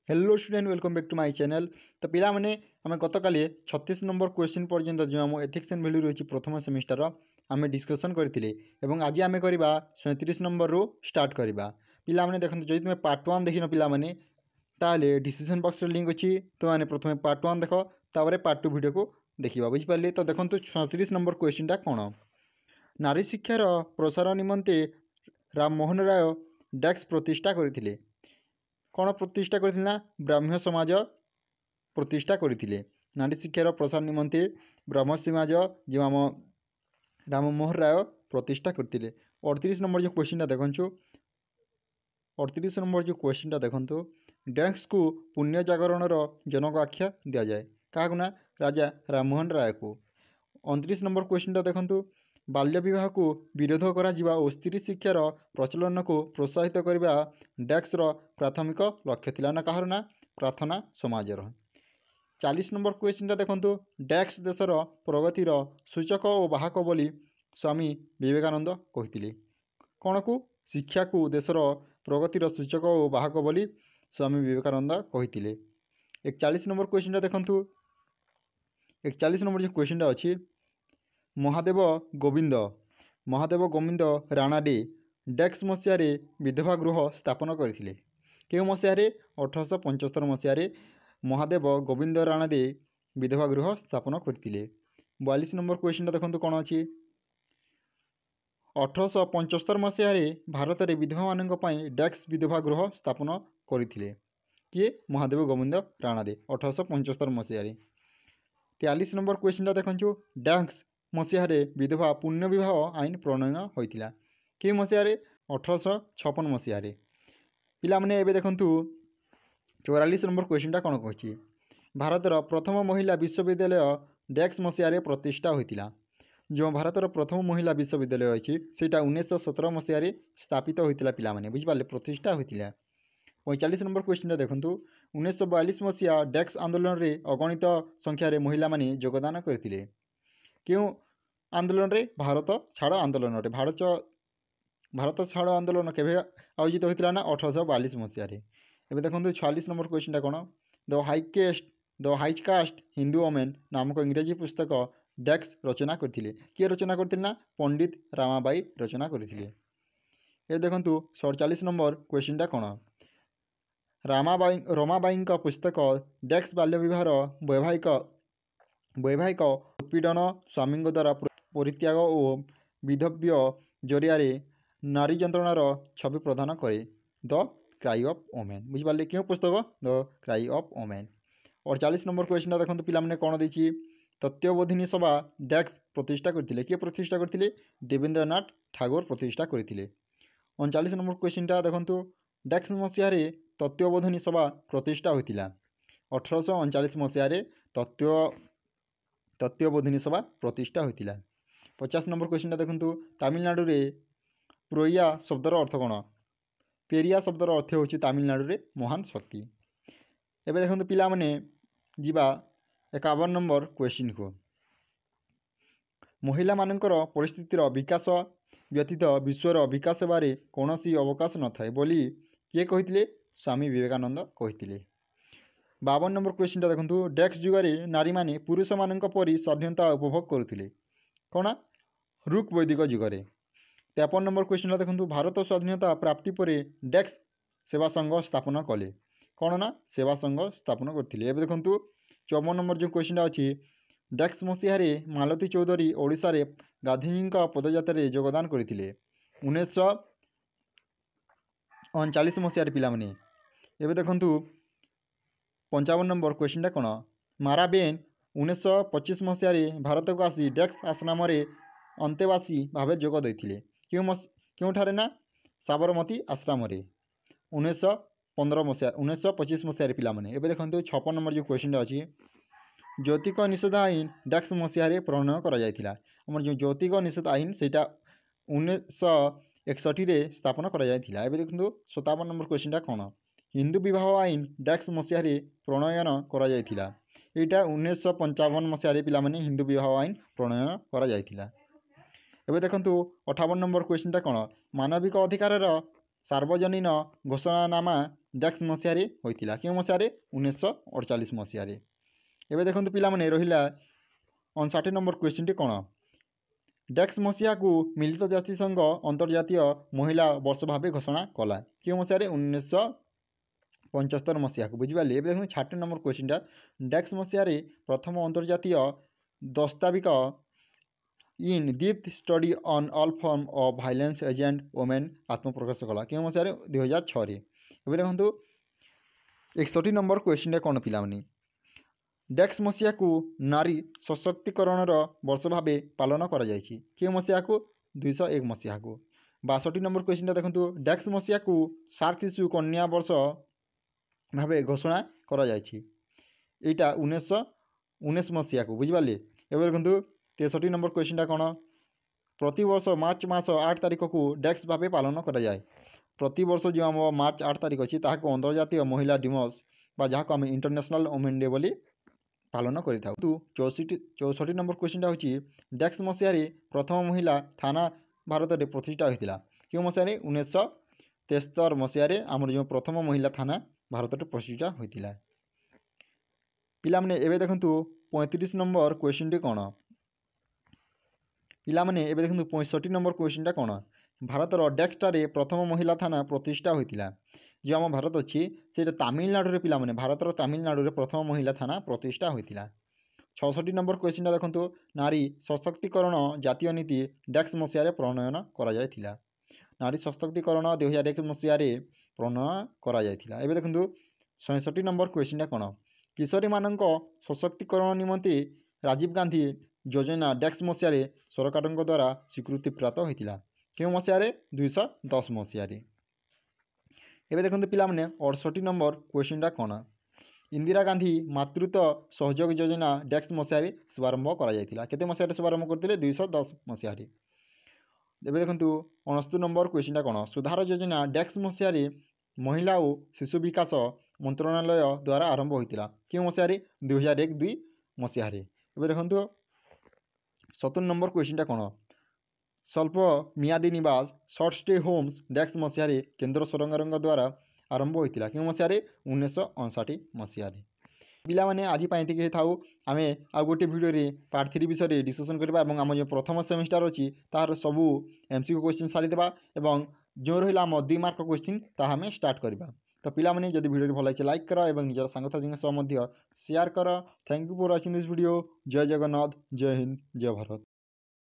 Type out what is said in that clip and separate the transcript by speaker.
Speaker 1: Hello student welcome back to my channel. तो पिला माने आम गतकाली 36 नंबर क्वेश्चन पर्यंत जो आम एथिक्स एंड वैल्यू रही प्रथम सेमिस्टर आम डिस्कसन करते आज आम करवा 37 नंबर रू स्टार्ट करवा। पिला माने देखो जो तुम पार्ट 1 देखिन पिला माने ताले डिस्क्रिप्शन बॉक्स लिंक अच्छी तो मैंने प्रथम पार्ट 1 देख तापर पार्ट 2 वीडियो को देखा बुझिपारे। तो देखो 37 नंबर क्वेश्चन कौन नारी शिक्षार प्रसार निमंते राम मोहन राय डेस्क प्रतिष्ठा करते कौन प्रतिष्ठा करथिले ना ब्राह्म्य समाज प्रतिष्ठा करथिले। नारी शिक्षार प्रसार निमंते ब्राह्म समाज जो आम राममोहन राय प्रतिष्ठा करथिले। 38 नंबर जो क्वेश्चन देखु 38 नंबर जो क्वेश्चन देखु डेस्क को पुण्य जागरण जनक आख्या दि जाए क्या ना राजा राममोहन राय को। 29 नंबर क्वेश्चन देखु बाल्य विवाह को विरोध करा और स्त्री शिक्षार प्रचलन को प्रोत्साहित करने डेस्कर प्राथमिक लक्ष्य थिला ना कहार ना प्रार्थना समाजर। 40 नंबर क्वेश्चन देखु डेस्क देशर प्रगतिर सूचक और बाहक बोली स्वामी विवेकानंद कहते कौन को शिक्षा को देशर प्रगतिर सूचक और बाहक बोली स्वामी विवेकानंद कहते। 41 नंबर क्वेश्चन देखु 41 नंबर जो क्वेश्चन अच्छी महादेव गोविंद राणाडे डेक्स मसीह विधवा गृह स्थापन करथिले के मसीह 1875 मसीह महादेव गोविंद राणाडे विधवा गृह स्थापन करथिले। 42 नंबर क्वेश्चन देखो कौन अच्छी 1875 मसीह भारत में विधवा मान डेक्स विधवा गृह स्थापन करथिले किए महादेव गोविंद राणाडे 1875 मसीह। 43 नंबर क्वेश्चन देखु डेक्स मसीह विधवा पुण्य विवाह आईन प्रणयन होता कि मसीह 1856 मसीह। पिला माने एबे देखंतु 44 नंबर क्वेश्चन कौन कही भारतर प्रथम महिला विश्वविद्यालय डेक्स मसीह प्रतिष्ठा होता जो भारतर प्रथम महिला विश्वविद्यालय अच्छी से 1917 मसीह स्थापित होता पिला माने बुझिपारे प्रतिष्ठा होता। 45 नंबर क्वेश्चन देखु 1942 मसीहा डेक्स आंदोलन में अगणित संख्यार महिला माने योगदान करथिले क्यों आंदोलन रे भारत छाड़ आंदोलन रे भारत छाड़ आंदोलन केवे आयोजित होता ना 1842 मसीह। एवं देखो 46 नंबर क्वेश्चन कौन the high caste Hindu women नामक इंग्रेजी पुस्तक डेक्स रचना करथिले किए रचना करथिले ना पंडित रामाबाई रचना करथिले। ए देखो 47 नंबर क्वेश्चन कौन रमाबाई पुस्तक डेक्स बाल्य विवाह वैवाहिक उत्पीड़न स्वामी द्वारा परित्याग और विधव्य जरिया नारी जंत्रणार छवि प्रदान करे द क्राई ऑफ वोमेन बुझिपारे क्यों पुस्तक the cry of women. 48 number question देखो पिला माने कौन देछि तत्वबोधिनी सभा डेक्स प्रतिष्ठा करथिले किए प्रतिष्ठा करथिले देवेंद्रनाथ ठाकुर प्रतिष्ठा करथिले। 39 नंबर क्वेश्चन देखो डेक्स मसीह तत्वबोधिनी सभा प्रतिष्ठा होता 1839 मसीह तत्वबोधिनी सभा प्रतिष्ठा होता। 50 नंबर क्वेश्चन देखो तमिलनाडु रे प्रोया शब्दर अर्थ कौन पेरिया शब्दर अर्थ हो तमिलनाडु रे महान शक्ति। एबे देखो पिला माने जीवा 51 नंबर क्वेश्चन को महिला मानकर परिस्थितिर विकास व्यतीत विश्वर विकास बारे कौन सी अवकाश न थाए बोली किए कहते स्वामी विवेकानंद कहते। 52 नंबर क्वेश्चन देखो डेक्स जुगारे नारी माने पुरुष मान परी स्वाधीनता उपभोग करुले कौन रुक वैदिक जुगरे। 53 नंबर क्वेश्चन देखो भारत स्वाधीनता प्राप्ति पर डेक्स सेवा संघ स्थापन कले कौन ना सेवा संघ स्थापन करते। देखो 54 नंबर जो क्वेश्चन अच्छी डेक्स मसीह मालती चौधरी ओडिशा रे गांधीजी पदयात्रा योगदान करते 1939 मसीह पिला माने। एबे देखंतु 55 नंबर क्वेश्चन कौन माराबेन 1925 मसीह भारत को आसी डेक्स आश्रम अंतेवासी भाव जोग देते क्योंठारे ना साबरमती आश्रम 1915 मसीह 1925 मसीह पिला माने। एबे देखंतु 56 नंबर जो क्वेश्चन अच्छी ज्योतिक निषेध आईन डेक्स मसीह प्रणयन करा जायतिला हमर जो ज्योतिक निषेध आईन सेटा 1961 स्थापन करा जायतिला। एबे देखंतु 57 नंबर क्वेश्चन कौन हिंदू विवाह आईन डेक्स मसीह प्रणयन करा जायतिला एटा 1955 मसीह पिला माने हिंदू विवाह आईन प्रणयन करा जायतिला। एबे देखंतु 58 नंबर क्वेश्चन कौन मानविक अधिकार ସାର୍ବଜନୀନ ଘୋଷଣାନାମା ଡେକ୍ସ ମସିହାରେ ହୋଇଥିଲା? କେଉଁ ମସିହାରେ? 1948 ମସିହାରେ। ଏବେ ଦେଖନ୍ତୁ ପିଲାମାନେ ରହିଲା 59 ନମ୍ବର କ୍ୱେଶ୍ଚିନ୍ଟି କ'ଣ? ଡେକ୍ସ ମସିହାକୁ ମିଳିତ ଜାତିସଂଘ ଅନ୍ତର୍ଜାତୀୟ ମହିଳା ବର୍ଷ ଭାବେ ଘୋଷଣା କଲା? କେଉଁ ମସିହାରେ? 1975 ମସିହାକୁ। ବୁଝିପାରିଲେ? ଏବେ ଦେଖନ୍ତୁ 60 ନମ୍ବର କ୍ୱେଶ୍ଚିନ୍ଟା, ଡେକ୍ସ ମସିହାରେ ପ୍ରଥମ ଅନ୍ତର୍ଜାତୀୟ ଦସ୍ତାବିକ in depth study on all form of violence against women ଆତ୍ମପ୍ରକାଶ କଲା? କେଉଁ ମସିହାରେ? 2006ରେ। ଏବେ ଦେଖନ୍ତୁ 61 ନମ୍ବର କ୍ୱେଶ୍ଚିନ୍ଟା କ'ଣ ପିଲାମାନେ? ଡେକ୍ସ ମସିହାକୁ ନାରୀ ସଶକ୍ତିକରଣର ବର୍ଷ ଭାବେ ପାଳନ କରାଯାଇଛି? କେଉଁ ମସିହାକୁ? 2001 ମସିହାକୁ। 62 ନମ୍ବର କ୍ୱେଶ୍ଚିନ୍ଟା ଦେଖନ୍ତୁ, ଡେକ୍ସ ମସିହାକୁ ସାର୍କ ଶିଶୁ କନ୍ୟା ବର୍ଷ ଭାବେ ଘୋଷଣା କରାଯାଇଛି? এইটা 1919 ମସିହାକୁ। ବୁଝିପାରିଲେ? ଏବେ ଦେଖନ୍ତୁ 63 ନମ୍ବର କ୍ୱେଶ୍ଚିନ୍ଟା କ'ଣ? ପ୍ରତିବର୍ଷ ମାର୍ଚ୍ଚ ମାସ 8 ତାରିଖକୁ ଡେକ୍ସ ଭାବେ ପାଳନ କରାଯାଏ? ପ୍ରତିବର୍ଷ ଯେଉଁ ଆମ ମାର୍ଚ୍ଚ 8 ତାରିଖ ଅଛି ତାହାକୁ ଅନ୍ତର୍ଜାତୀୟ ମହିଳା ଦିବସ ବା ଯାହାକୁ ଆମେ ଇଣ୍ଟରନ୍ୟାସନାଲ୍ ଓମେନ୍ ଡେ ବୋଲି ପାଳନ କରିଥାଉ। 64 ନମ୍ବର କ୍ୱେଶ୍ଚିନ୍ଟା ହେଉଛି, ଡେକ୍ସ ମସିହାରେ ପ୍ରଥମ ମହିଳା ଥାନା ଭାରତରେ ପ୍ରତିଷ୍ଠା ହୋଇଥିଲା? କେଉଁ ମସିହାରେ? 1973 ମସିହାରେ ଆମର ଯେଉଁ ପ୍ରଥମ ମହିଳା ଥାନା ଭାରତରେ ପ୍ରତିଷ୍ଠା ହୋଇଥିଲା। ପିଲାମାନେ ଏବେ ଦେଖନ୍ତୁ 35 ନମ୍ବର କ୍ୱେଶ୍ଚିନ୍ଟି କ'ଣ? ପିଲାମାନେ ଏବେ ଦେଖନ୍ତୁ 65 ନମ୍ବର କ୍ୱେଶ୍ଚିନ୍ଟା କ'ଣ? ଭାରତର ଡେକ୍ସଠାରେ ପ୍ରଥମ ମହିଳା ଥାନା ପ୍ରତିଷ୍ଠା ହୋଇଥିଲା? ଯେଉଁ ଆମ ଭାରତ ଅଛି ସେଇଟା ତାମିଲନାଡ଼ୁରେ ପିଲାମାନେ, ଭାରତର ତାମିଲନାଡ଼ୁରେ ପ୍ରଥମ ମହିଳା ଥାନା ପ୍ରତିଷ୍ଠା ହୋଇଥିଲା। 66 ନମ୍ବର କ୍ୱେଶ୍ଚିନ୍ଟା ଦେଖନ୍ତୁ, ନାରୀ ସଶକ୍ତିକରଣ ଜାତୀୟ ନୀତି ଡେକ୍ସ ମସିହାରେ ପ୍ରଣୟନ କରାଯାଇଥିଲା? ନାରୀ ସଶକ୍ତିକରଣ 2001 ମସିହାରେ ପ୍ରଣୟନ କରାଯାଇଥିଲା। ଏବେ ଦେଖନ୍ତୁ 67 ନମ୍ବର କ୍ୱେଶ୍ଚିନ୍ଟା କ'ଣ? କିଶୋରୀମାନଙ୍କ ସଶକ୍ତିକରଣ ନିମନ୍ତେ ରାଜୀବ ଗାନ୍ଧୀ ଯୋଜନା ଡେକ୍ସ ମସିହାରେ ସରକାରଙ୍କ ଦ୍ୱାରା ସ୍ୱୀକୃତିପ୍ରାପ୍ତ ହୋଇଥିଲା? କେଉଁ ମସିହାରେ? 2010 ମସିହାରେ। ଏବେ ଦେଖନ୍ତୁ ପିଲାମାନେ 68 ନମ୍ବର କ୍ୱେଶ୍ଚିନ୍ଟା କ'ଣ? ଇନ୍ଦିରା ଗାନ୍ଧୀ ମାତୃତ୍ୱ ସହଯୋଗ ଯୋଜନା ଡେକ୍ସ ମସିହାରେ ଶୁଭାରମ୍ଭ କରାଯାଇଥିଲା? କେତେ ମସିହାରେ ଶୁଭାରମ୍ଭ କରିଥିଲେ? 2010 ମସିହାରେ। ଏବେ ଦେଖନ୍ତୁ 69 ନମ୍ବର କ୍ୱେଶ୍ଚିନ୍ଟା କ'ଣ? ସୁଧାର ଯୋଜନା ଡେକ୍ସ ମସିହାରେ ମହିଳା ଓ ଶିଶୁ ବିକାଶ ମନ୍ତ୍ରଣାଳୟ ଦ୍ୱାରା ଆରମ୍ଭ ହୋଇଥିଲା? କେଉଁ ମସିହାରେ? 2001-2 ମସିହାରେ। ଏବେ ଦେଖନ୍ତୁ 70 ନମ୍ବର କ୍ୱେଶ୍ଚିନ୍ଟା କ'ଣ? ସ୍ୱଳ୍ପ ମିଆଦୀ ନିବାସ ସର୍ଟ ଷ୍ଟେ ହୋମ୍ସ ଡେକ୍ସ ମସିହାରେ କେନ୍ଦ୍ର ସରକାରଙ୍କ ଦ୍ୱାରା ଆରମ୍ଭ ହୋଇଥିଲା? କେଉଁ ମସିହାରେ? 1959 ମସିହାରେ। ପିଲାମାନେ ଆଜି ପାଇଁ ଏତିକି ହେଇଥାଉ। ଆମେ ଆଉ ଗୋଟିଏ ଭିଡ଼ିଓରେ ପାର୍ଟ 3 ବିଷୟରେ ଡିସ୍କସନ୍ କରିବା ଏବଂ ଆମ ଯେଉଁ ପ୍ରଥମ ସେମିଷ୍ଟାର ଅଛି ତାହାର ସବୁ MCQ କ୍ୱେଶ୍ଚିନ୍ ସାରିଦେବା ଏବଂ ଯେଉଁ ରହିଲା ଆମ 2 ମାର୍କ କ୍ୱେଶ୍ଚିନ୍ ତାହା ଆମେ ଷ୍ଟାର୍ଟ କରିବା। ତ ପିଲାମାନେ ଯଦି ଭିଡ଼ିଓଟି ଭଲ ଲାଗିଛି ଲାଇକ୍ କର ଏବଂ ନିଜର ସାଙ୍ଗସାଥୀଙ୍କ ସହ ମଧ୍ୟ ସେୟାର କର। Thank you for watching this video. ଜୟ ଜଗନ୍ନାଥ, ଜୟ ହିନ୍ଦ, ଜୟ ଭାରତ।